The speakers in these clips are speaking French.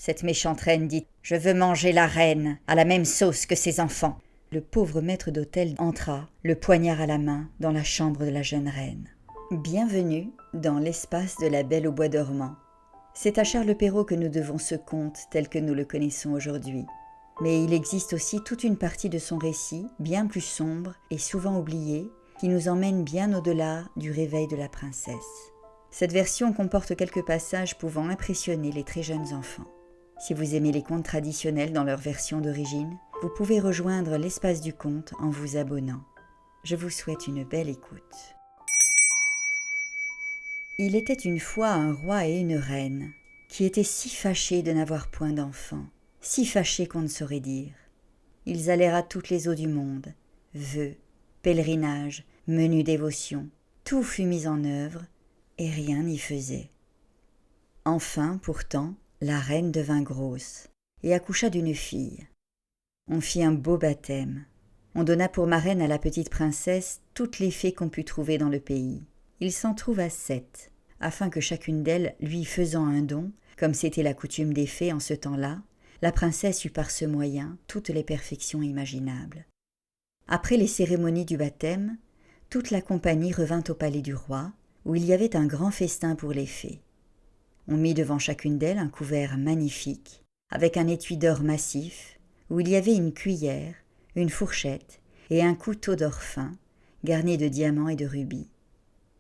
Cette méchante reine dit « Je veux manger la reine, à la même sauce que ses enfants ». Le pauvre maître d'hôtel entra, le poignard à la main, dans la chambre de la jeune reine. Bienvenue dans l'espace de la Belle au bois dormant. C'est à Charles Perrault que nous devons ce conte tel que nous le connaissons aujourd'hui. Mais il existe aussi toute une partie de son récit, bien plus sombre et souvent oubliée, qui nous emmène bien au-delà du réveil de la princesse. Cette version comporte quelques passages pouvant impressionner les très jeunes enfants. Si vous aimez les contes traditionnels dans leur version d'origine, vous pouvez rejoindre l'espace du conte en vous abonnant. Je vous souhaite une belle écoute. Il était une fois un roi et une reine qui étaient si fâchés de n'avoir point d'enfants, si fâchés qu'on ne saurait dire. Ils allèrent à toutes les eaux du monde, vœux, pèlerinages, menues dévotions, tout fut mis en œuvre et rien n'y faisait. Enfin, pourtant, la reine devint grosse et accoucha d'une fille. On fit un beau baptême. On donna pour marraine à la petite princesse toutes les fées qu'on put trouver dans le pays. Il s'en trouva 7, afin que chacune d'elles, lui faisant un don, comme c'était la coutume des fées en ce temps-là, la princesse eut par ce moyen toutes les perfections imaginables. Après les cérémonies du baptême, toute la compagnie revint au palais du roi, où il y avait un grand festin pour les fées. On mit devant chacune d'elles un couvert magnifique, avec un étui d'or massif, où il y avait une cuillère, une fourchette et un couteau d'or fin, garni de diamants et de rubis.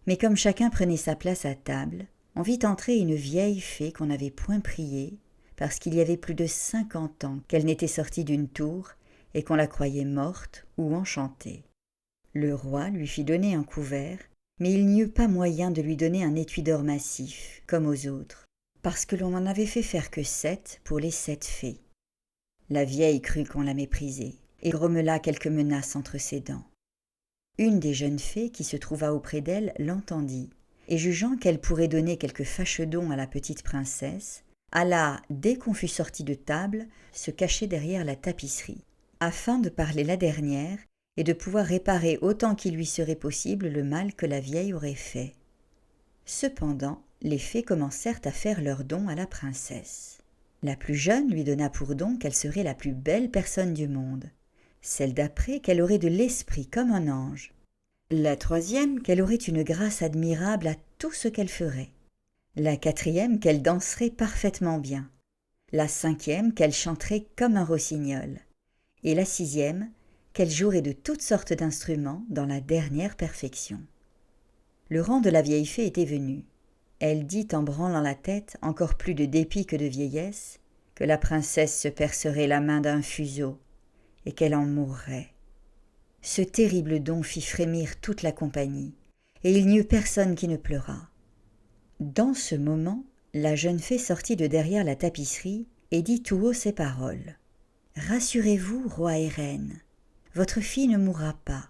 Mais comme chacun prenait sa place à table, on vit entrer une vieille fée qu'on n'avait point priée, parce qu'il y avait plus de 50 ans qu'elle n'était sortie d'une tour et qu'on la croyait morte ou enchantée. Le roi lui fit donner un couvert, mais il n'y eut pas moyen de lui donner un étui d'or massif, comme aux autres, parce que l'on n'en avait fait faire que 7 pour les 7 fées. La vieille crut qu'on la méprisait, et grommela quelques menaces entre ses dents. Une des jeunes fées qui se trouva auprès d'elle l'entendit, et jugeant qu'elle pourrait donner quelque fâcheux don à la petite princesse, alla, dès qu'on fut sorti de table, se cacher derrière la tapisserie, afin de parler la dernière et de pouvoir réparer autant qu'il lui serait possible le mal que la vieille aurait fait. Cependant, les fées commencèrent à faire leur don à la princesse. La plus jeune lui donna pour don qu'elle serait la plus belle personne du monde, celle d'après qu'elle aurait de l'esprit comme un ange, la troisième qu'elle aurait une grâce admirable à tout ce qu'elle ferait, la quatrième qu'elle danserait parfaitement bien, la cinquième qu'elle chanterait comme un rossignol, et la sixième qu'elle jouerait de toutes sortes d'instruments dans la dernière perfection. Le rang de la vieille fée était venu. Elle dit en branlant la tête, encore plus de dépit que de vieillesse, que la princesse se percerait la main d'un fuseau et qu'elle en mourrait. Ce terrible don fit frémir toute la compagnie, et il n'y eut personne qui ne pleura. Dans ce moment, la jeune fée sortit de derrière la tapisserie et dit tout haut ces paroles. « Rassurez-vous, roi et reine, votre fille ne mourra pas.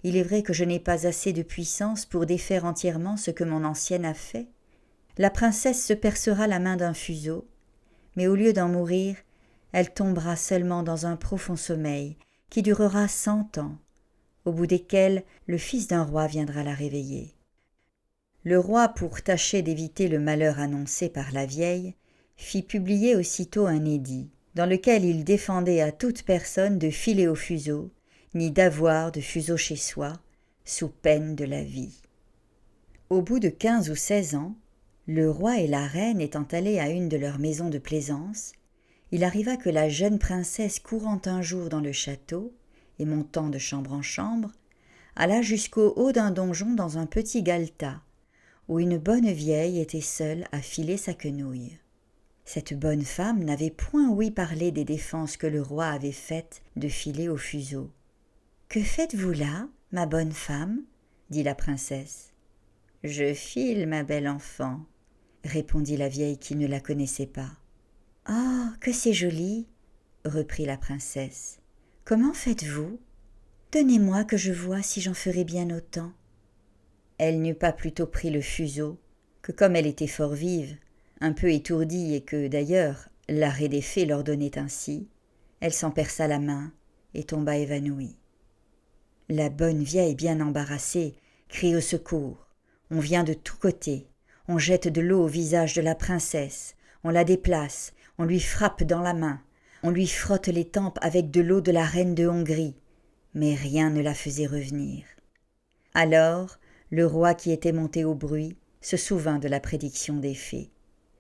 Il est vrai que je n'ai pas assez de puissance pour défaire entièrement ce que mon ancienne a fait. La princesse se percera la main d'un fuseau, mais au lieu d'en mourir, elle tombera seulement dans un profond sommeil qui durera 100 ans, au bout desquels le fils d'un roi viendra la réveiller. » Le roi, pour tâcher d'éviter le malheur annoncé par la vieille, fit publier aussitôt un édit, dans lequel il défendait à toute personne de filer au fuseau, ni d'avoir de fuseau chez soi, sous peine de la vie. Au bout de 15 ou 16 ans, le roi et la reine étant allés à une de leurs maisons de plaisance, il arriva que la jeune princesse courant un jour dans le château, et montant de chambre en chambre, alla jusqu'au haut d'un donjon dans un petit galetas, où une bonne vieille était seule à filer sa quenouille. Cette bonne femme n'avait point ouï parler des défenses que le roi avait faites de filer au fuseau. « Que faites-vous là, ma bonne femme ?» dit la princesse. « Je file, ma belle enfant, » répondit la vieille qui ne la connaissait pas. « Oh, que c'est joli !» reprit la princesse. « Comment faites-vous ? Donnez-moi que je voie si j'en ferai bien autant. » Elle n'eut pas plutôt pris le fuseau que, comme elle était fort vive, un peu étourdie et que, d'ailleurs, l'arrêt des fées l'ordonnait ainsi, elle s'en perça la main et tomba évanouie. La bonne vieille, bien embarrassée, crie au secours. On vient de tous côtés, on jette de l'eau au visage de la princesse, on la déplace, on lui frappe dans la main, on lui frotte les tempes avec de l'eau de la reine de Hongrie, mais rien ne la faisait revenir. Alors, le roi qui était monté au bruit se souvint de la prédiction des fées,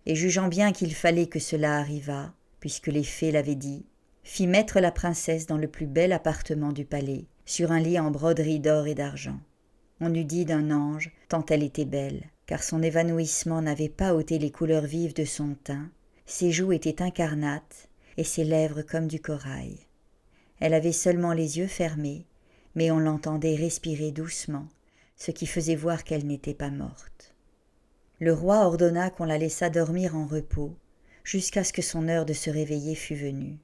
et jugeant bien qu'il fallait que cela arrivât, puisque les fées l'avaient dit, fit mettre la princesse dans le plus bel appartement du palais, sur un lit en broderie d'or et d'argent. On eût dit d'un ange, tant elle était belle, car son évanouissement n'avait pas ôté les couleurs vives de son teint, ses joues étaient incarnates, et ses lèvres comme du corail. Elle avait seulement les yeux fermés, mais on l'entendait respirer doucement, ce qui faisait voir qu'elle n'était pas morte. Le roi ordonna qu'on la laissât dormir en repos, jusqu'à ce que son heure de se réveiller fût venue.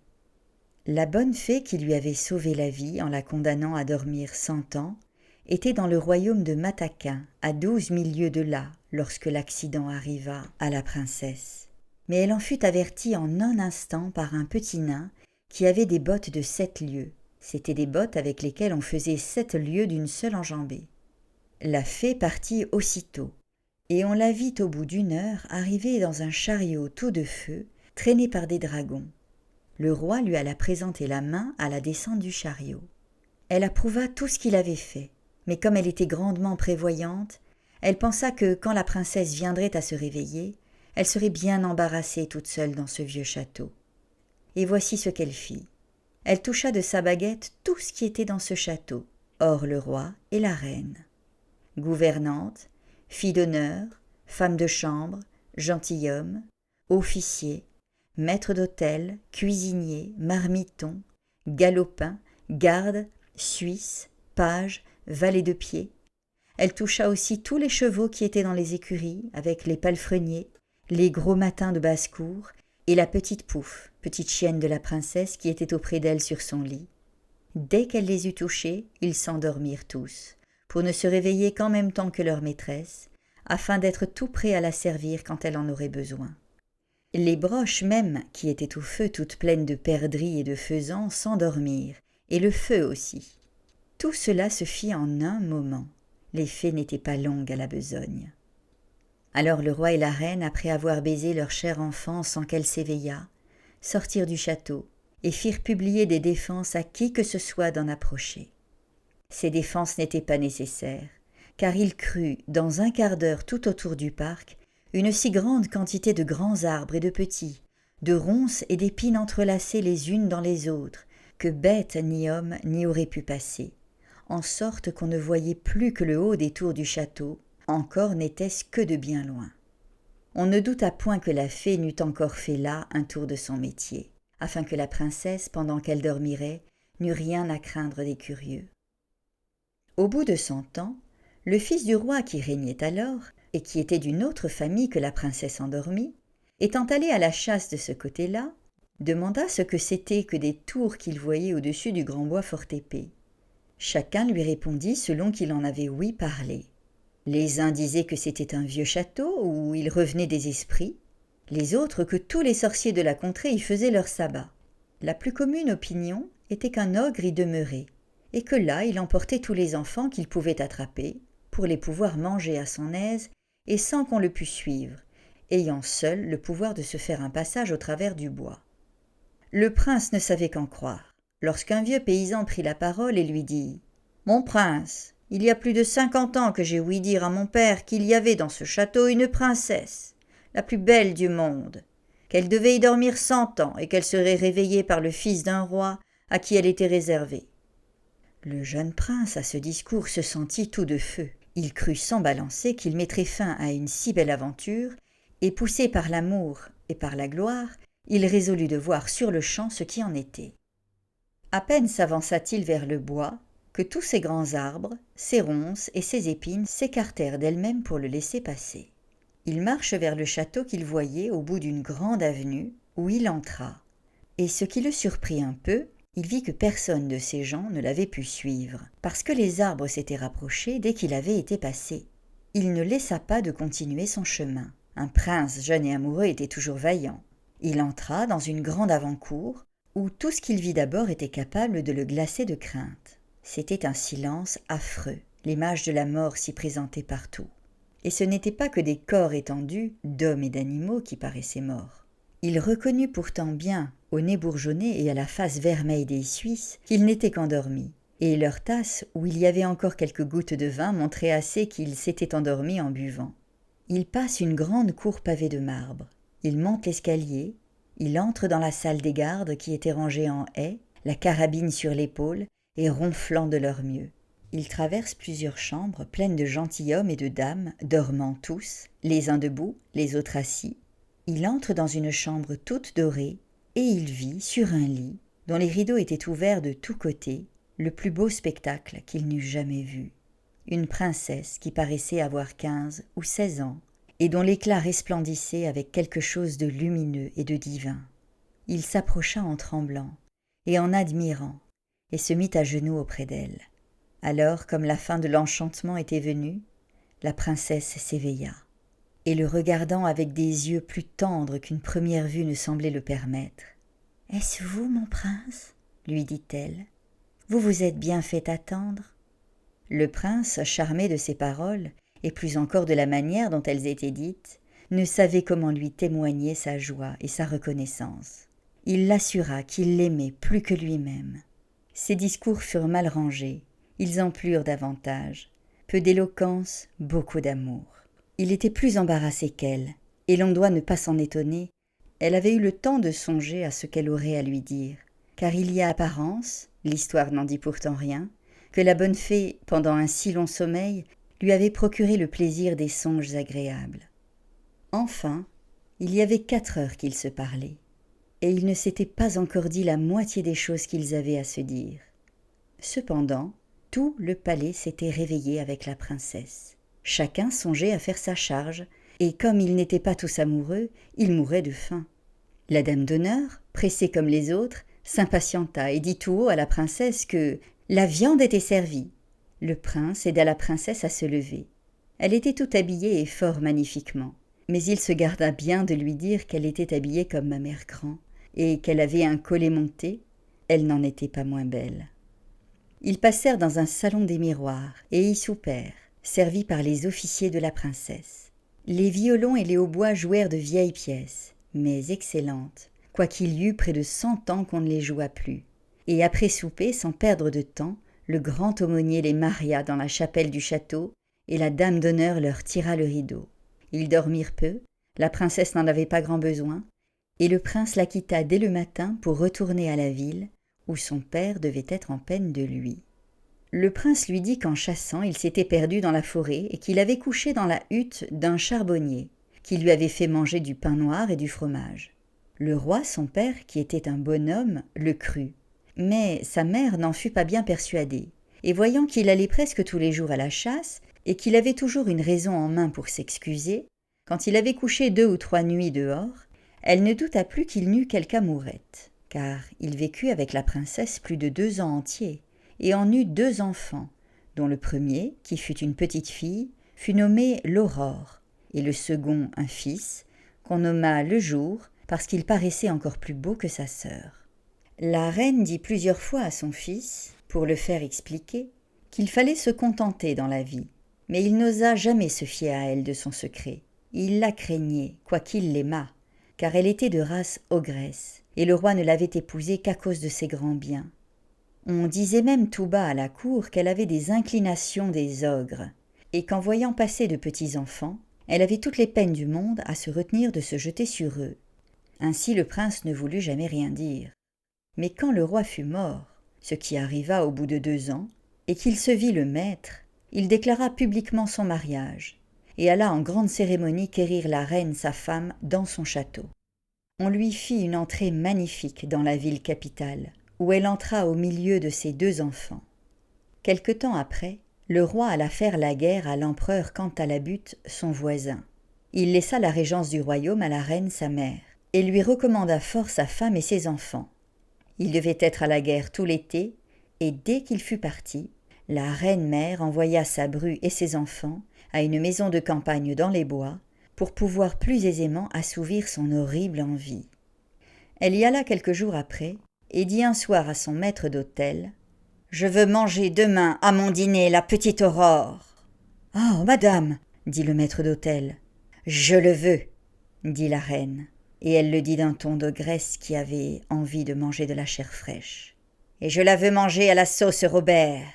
La bonne fée qui lui avait sauvé la vie en la condamnant à dormir 100 ans était dans le royaume de Mataquin, à 12 000 lieues de là, lorsque l'accident arriva à la princesse. Mais elle en fut avertie en un instant par un petit nain qui avait des bottes de 7 lieues. C'étaient des bottes avec lesquelles on faisait 7 lieues d'une seule enjambée. La fée partit aussitôt, et on la vit au bout d'1 heure arriver dans un chariot tout de feu, traîné par des dragons. Le roi lui alla présenter la main à la descente du chariot. Elle approuva tout ce qu'il avait fait, mais comme elle était grandement prévoyante, elle pensa que quand la princesse viendrait à se réveiller, elle serait bien embarrassée toute seule dans ce vieux château. Et voici ce qu'elle fit. Elle toucha de sa baguette tout ce qui était dans ce château, hors le roi et la reine. Gouvernante, fille d'honneur, femme de chambre, gentilhomme, officier, maître d'hôtel, cuisinier, marmiton, galopin, garde, suisse, page, valet de pied. Elle toucha aussi tous les chevaux qui étaient dans les écuries, avec les palefreniers, les gros matins de basse-cour, et la petite Pouffe, petite chienne de la princesse qui était auprès d'elle sur son lit. Dès qu'elle les eut touchés, ils s'endormirent tous, pour ne se réveiller qu'en même temps que leur maîtresse, afin d'être tout prêts à la servir quand elle en aurait besoin. Les broches même, qui étaient au feu toutes pleines de perdrix et de faisans, s'endormirent, et le feu aussi. Tout cela se fit en un moment. Les fées n'étaient pas longues à la besogne. Alors le roi et la reine, après avoir baisé leur cher enfant sans qu'elle s'éveillât, sortirent du château et firent publier des défenses à qui que ce soit d'en approcher. Ces défenses n'étaient pas nécessaires, car il crut, dans un quart d'heure tout autour du parc, une si grande quantité de grands arbres et de petits, de ronces et d'épines entrelacées les unes dans les autres, que bête ni homme n'y aurait pu passer, en sorte qu'on ne voyait plus que le haut des tours du château, encore n'était-ce que de bien loin. On ne douta point que la fée n'eût encore fait là un tour de son métier, afin que la princesse, pendant qu'elle dormirait, n'eût rien à craindre des curieux. Au bout de 100 ans, le fils du roi qui régnait alors, et qui était d'une autre famille que la princesse endormie, étant allé à la chasse de ce côté-là, demanda ce que c'était que des tours qu'il voyait au-dessus du grand bois fort épais. Chacun lui répondit selon qu'il en avait ouï parler. Les uns disaient que c'était un vieux château où il revenait des esprits, les autres que tous les sorciers de la contrée y faisaient leur sabbat. La plus commune opinion était qu'un ogre y demeurait, et que là il emportait tous les enfants qu'il pouvait attraper, pour les pouvoir manger à son aise et sans qu'on le pût suivre, ayant seul le pouvoir de se faire un passage au travers du bois. Le prince ne savait qu'en croire, lorsqu'un vieux paysan prit la parole et lui dit « Mon prince, il y a plus de 50 ans que j'ai ouï dire à mon père qu'il y avait dans ce château une princesse, la plus belle du monde, qu'elle devait y dormir 100 ans et qu'elle serait réveillée par le fils d'un roi à qui elle était réservée. » Le jeune prince, à ce discours, se sentit tout de feu. Il crut sans balancer qu'il mettrait fin à une si belle aventure, et poussé par l'amour et par la gloire, il résolut de voir sur-le-champ ce qui en était. À peine s'avança-t-il vers le bois, que tous ces grands arbres, ces ronces et ces épines s'écartèrent d'elles-mêmes pour le laisser passer. Il marche vers le château qu'il voyait au bout d'une grande avenue, où il entra. Et ce qui le surprit un peu, il vit que personne de ces gens ne l'avait pu suivre, parce que les arbres s'étaient rapprochés dès qu'il avait été passé. Il ne laissa pas de continuer son chemin. Un prince jeune et amoureux était toujours vaillant. Il entra dans une grande avant-cour, où tout ce qu'il vit d'abord était capable de le glacer de crainte. C'était un silence affreux, l'image de la mort s'y présentait partout. Et ce n'était pas que des corps étendus, d'hommes et d'animaux qui paraissaient morts. Il reconnut pourtant bien, au nez bourgeonné et à la face vermeille des Suisses, qu'ils n'étaient qu'endormis, et leur tasse, où il y avait encore quelques gouttes de vin, montrait assez qu'ils s'étaient endormis en buvant. Il passe une grande cour pavée de marbre. Il monte l'escalier, il entre dans la salle des gardes qui était rangée en haie, la carabine sur l'épaule et ronflant de leur mieux. Il traverse plusieurs chambres pleines de gentilshommes et de dames, dormant tous, les uns debout, les autres assis. Il entre dans une chambre toute dorée, et il vit, sur un lit, dont les rideaux étaient ouverts de tous côtés, le plus beau spectacle qu'il n'eût jamais vu. Une princesse qui paraissait avoir 15 ou 16 ans, et dont l'éclat resplendissait avec quelque chose de lumineux et de divin. Il s'approcha en tremblant, et en admirant, et se mit à genoux auprès d'elle. Alors, comme la fin de l'enchantement était venue, la princesse s'éveilla, et le regardant avec des yeux plus tendres qu'une première vue ne semblait le permettre. « Est-ce vous, mon prince ?» lui dit-elle. « Vous vous êtes bien fait attendre ?» Le prince, charmé de ces paroles, et plus encore de la manière dont elles étaient dites, ne savait comment lui témoigner sa joie et sa reconnaissance. Il l'assura qu'il l'aimait plus que lui-même. Ses discours furent mal rangés, ils en plurent davantage. Peu d'éloquence, beaucoup d'amour. Il était plus embarrassé qu'elle, et l'on doit ne pas s'en étonner. Elle avait eu le temps de songer à ce qu'elle aurait à lui dire, car il y a apparence, l'histoire n'en dit pourtant rien, que la bonne fée, pendant un si long sommeil, lui avait procuré le plaisir des songes agréables. Enfin, il y avait 4 heures qu'ils se parlaient, et ils ne s'étaient pas encore dit la moitié des choses qu'ils avaient à se dire. Cependant, tout le palais s'était réveillé avec la princesse. Chacun songeait à faire sa charge, et comme ils n'étaient pas tous amoureux, ils mouraient de faim. La dame d'honneur, pressée comme les autres, s'impatienta et dit tout haut à la princesse que la viande était servie. Le prince aida la princesse à se lever. Elle était toute habillée et fort magnifiquement, mais il se garda bien de lui dire qu'elle était habillée comme ma mère grand, et qu'elle avait un collet monté. Elle n'en était pas moins belle. Ils passèrent dans un salon des miroirs et y soupèrent, servis par les officiers de la princesse. Les violons et les hautbois jouèrent de vieilles pièces, mais excellentes, quoiqu'il y eût près de 100 ans qu'on ne les joua plus. Et après souper, sans perdre de temps, le grand aumônier les maria dans la chapelle du château, et la dame d'honneur leur tira le rideau. Ils dormirent peu, la princesse n'en avait pas grand besoin, et le prince la quitta dès le matin pour retourner à la ville, où son père devait être en peine de lui. Le prince lui dit qu'en chassant, il s'était perdu dans la forêt et qu'il avait couché dans la hutte d'un charbonnier, qui lui avait fait manger du pain noir et du fromage. Le roi, son père, qui était un bonhomme, le crut. Mais sa mère n'en fut pas bien persuadée, et voyant qu'il allait presque tous les jours à la chasse, et qu'il avait toujours une raison en main pour s'excuser, quand il avait couché 2 ou 3 nuits dehors, elle ne douta plus qu'il n'eût quelque amourette, car il vécut avec la princesse plus de 2 ans entiers, et en eut 2 enfants, dont le premier, qui fut une petite fille, fut nommé l'Aurore, et le second un fils, qu'on nomma le Jour, parce qu'il paraissait encore plus beau que sa sœur. La reine dit plusieurs fois à son fils, pour le faire expliquer, qu'il fallait se contenter dans la vie, mais il n'osa jamais se fier à elle de son secret. Il la craignait, quoiqu'il l'aimât, car elle était de race ogresse, et le roi ne l'avait épousée qu'à cause de ses grands biens. On disait même tout bas à la cour qu'elle avait des inclinations des ogres, et qu'en voyant passer de petits enfants, elle avait toutes les peines du monde à se retenir de se jeter sur eux. Ainsi le prince ne voulut jamais rien dire. Mais quand le roi fut mort, ce qui arriva au bout de 2 ans, et qu'il se vit le maître, il déclara publiquement son mariage, et alla en grande cérémonie quérir la reine sa femme dans son château. On lui fit une entrée magnifique dans la ville capitale, où elle entra au milieu de ses 2 enfants. Quelque temps après, le roi alla faire la guerre à l'empereur Cantalabute, son voisin. Il laissa la régence du royaume à la reine sa mère, et lui recommanda fort sa femme et ses enfants. Il devait être à la guerre tout l'été, et dès qu'il fut parti, la reine-mère envoya sa bru et ses enfants à une maison de campagne dans les bois pour pouvoir plus aisément assouvir son horrible envie. Elle y alla quelques jours après et dit un soir à son maître d'hôtel « Je veux manger demain à mon dîner la petite Aurore. »« Oh, madame, dit le maître d'hôtel. « Je le veux, dit la reine. et elle le dit d'un ton d'ogresse qui avait envie de manger de la chair fraîche. « Et je la veux manger à la sauce Robert !»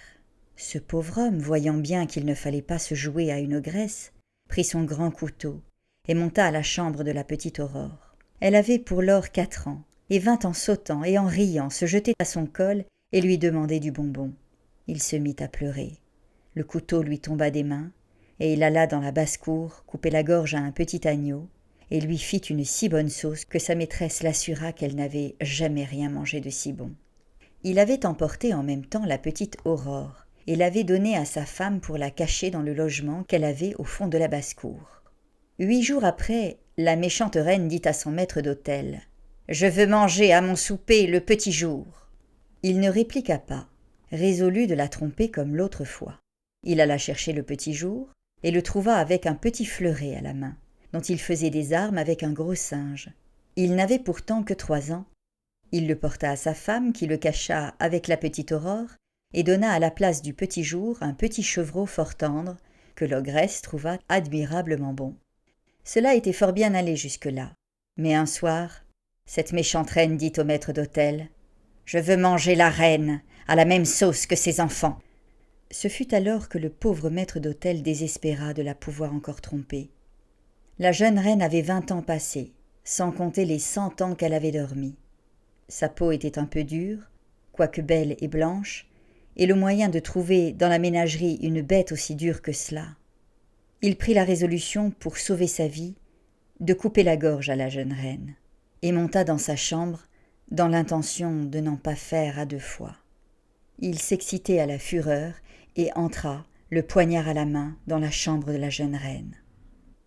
Ce pauvre homme, voyant bien qu'il ne fallait pas se jouer à une ogresse, prit son grand couteau et monta à la chambre de la petite Aurore. Elle avait pour lors 4 ans, et vint en sautant et en riant se jeter à son col et lui demander du bonbon. Il se mit à pleurer. Le couteau lui tomba des mains, et il alla dans la basse-cour couper la gorge à un petit agneau, et lui fit une si bonne sauce que sa maîtresse l'assura qu'elle n'avait jamais rien mangé de si bon. Il avait emporté en même temps la petite Aurore, et l'avait donnée à sa femme pour la cacher dans le logement qu'elle avait au fond de la basse-cour. 8 jours après, la méchante reine dit à son maître d'hôtel « Je veux manger à mon souper le petit jour !» Il ne répliqua pas, résolu de la tromper comme l'autre fois. Il alla chercher le petit jour et le trouva avec un petit fleuret à la main, dont il faisait des armes avec un gros singe. Il n'avait pourtant que 3 ans. Il le porta à sa femme qui le cacha avec la petite Aurore et donna à la place du petit jour un petit chevreau fort tendre que l'ogresse trouva admirablement bon. Cela était fort bien allé jusque-là. Mais un soir, cette méchante reine dit au maître d'hôtel « Je veux manger la reine à la même sauce que ses enfants !» Ce fut alors que le pauvre maître d'hôtel désespéra de la pouvoir encore tromper. La jeune reine avait 20 ans passés, sans compter les 100 ans qu'elle avait dormi. Sa peau était un peu dure, quoique belle et blanche, et le moyen de trouver dans la ménagerie une bête aussi dure que cela. Il prit la résolution, pour sauver sa vie, de couper la gorge à la jeune reine, et monta dans sa chambre dans l'intention de n'en pas faire à 2 fois. Il s'excitait à la fureur et entra, le poignard à la main, dans la chambre de la jeune reine.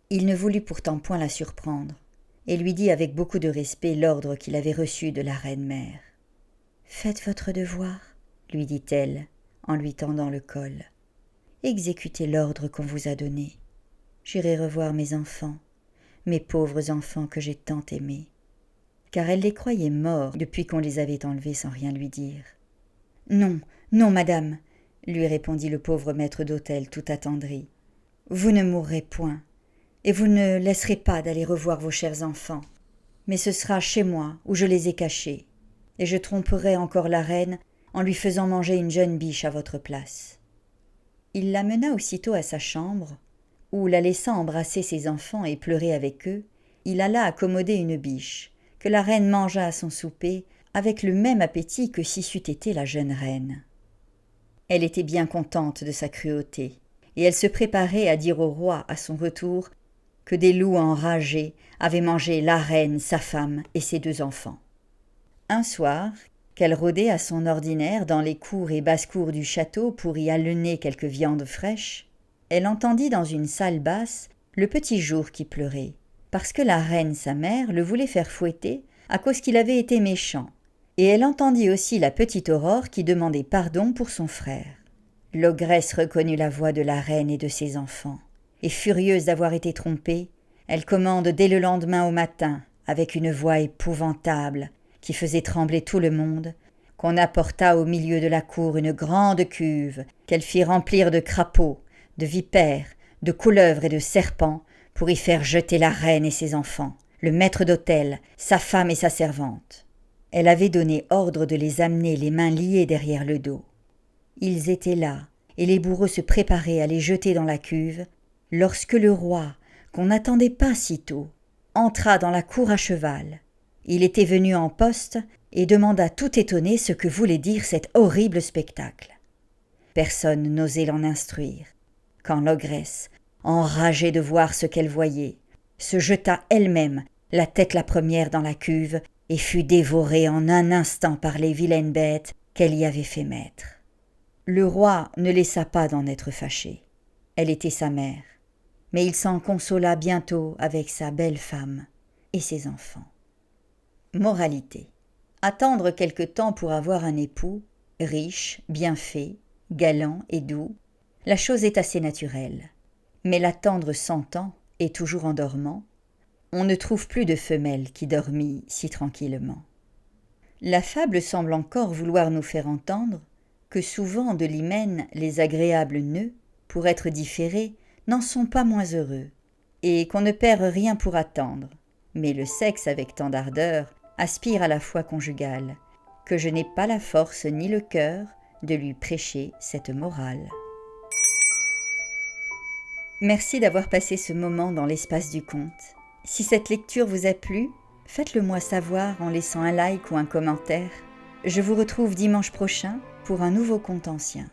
Il ne voulut pourtant point la surprendre, et lui dit avec beaucoup de respect l'ordre qu'il avait reçu de la reine-mère. « Faites votre devoir, » lui dit-elle, en lui tendant le col. « Exécutez l'ordre qu'on vous a donné. J'irai revoir mes enfants, mes pauvres enfants que j'ai tant aimés. » Car elle les croyait morts depuis qu'on les avait enlevés sans rien lui dire. « Non, non, madame, » lui répondit le pauvre maître d'hôtel tout attendri. « Vous ne mourrez point, et vous ne laisserez pas d'aller revoir vos chers enfants. Mais ce sera chez moi où je les ai cachés, et je tromperai encore la reine en lui faisant manger une jeune biche à votre place. » Il la mena aussitôt à sa chambre, où, la laissant embrasser ses enfants et pleurer avec eux, il alla accommoder une biche, que la reine mangea à son souper avec le même appétit que si c'eût été la jeune reine. Elle était bien contente de sa cruauté, et elle se préparait à dire au roi, à son retour, que des loups enragés avaient mangé la reine, sa femme et ses 2 enfants. Un soir, qu'elle rôdait à son ordinaire dans les cours et basses-cours du château pour y alener quelque viande fraîche, elle entendit dans une salle basse le petit jour qui pleurait, parce que la reine, sa mère, le voulait faire fouetter à cause qu'il avait été méchant, et elle entendit aussi la petite Aurore qui demandait pardon pour son frère. L'ogresse reconnut la voix de la reine et de ses enfants, et furieuse d'avoir été trompée, elle commande dès le lendemain au matin, avec une voix épouvantable qui faisait trembler tout le monde, qu'on apporta au milieu de la cour une grande cuve qu'elle fit remplir de crapauds, de vipères, de couleuvres et de serpents pour y faire jeter la reine et ses enfants, le maître d'hôtel, sa femme et sa servante. Elle avait donné ordre de les amener les mains liées derrière le dos. Ils étaient là, et les bourreaux se préparaient à les jeter dans la cuve, lorsque le roi, qu'on n'attendait pas si tôt, entra dans la cour à cheval. Il était venu en poste et demanda tout étonné ce que voulait dire cet horrible spectacle. Personne n'osait l'en instruire, quand l'ogresse, enragée de voir ce qu'elle voyait, se jeta elle-même, la tête la première dans la cuve, et fut dévorée en un instant par les vilaines bêtes qu'elle y avait fait mettre. Le roi ne laissa pas d'en être fâché. Elle était sa mère, mais il s'en consola bientôt avec sa belle femme et ses enfants. Moralité. Attendre quelque temps pour avoir un époux, riche, bien fait, galant et doux, la chose est assez naturelle. Mais l'attendre 100 ans, et toujours en dormant, on ne trouve plus de femelle qui dormit si tranquillement. La fable semble encore vouloir nous faire entendre que souvent de l'hymen les agréables nœuds, pour être différés, n'en sont pas moins heureux, et qu'on ne perd rien pour attendre, mais le sexe avec tant d'ardeur aspire à la foi conjugale, que je n'ai pas la force ni le cœur de lui prêcher cette morale. Merci d'avoir passé ce moment dans l'espace du conte. Si cette lecture vous a plu, faites-le moi savoir en laissant un like ou un commentaire. Je vous retrouve dimanche prochain pour un nouveau conte ancien.